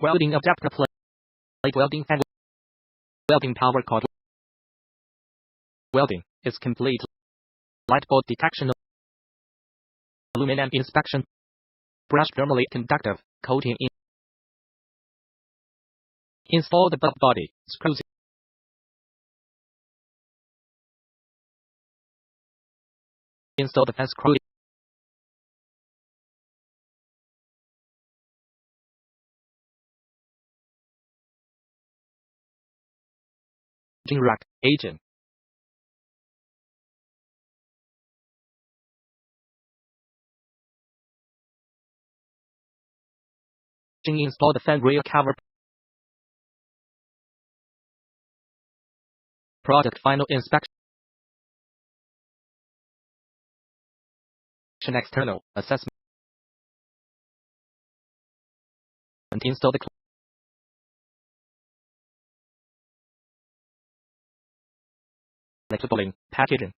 Welding adapter plate welding and welding power cord. Welding is complete light bulb detection, aluminum inspection, brush thermally conductive coating install the bulb body, screws, install the fence screw, rack, agent. Install the fan rail cover. Product final inspection. External assessment. And install the labeling, packaging.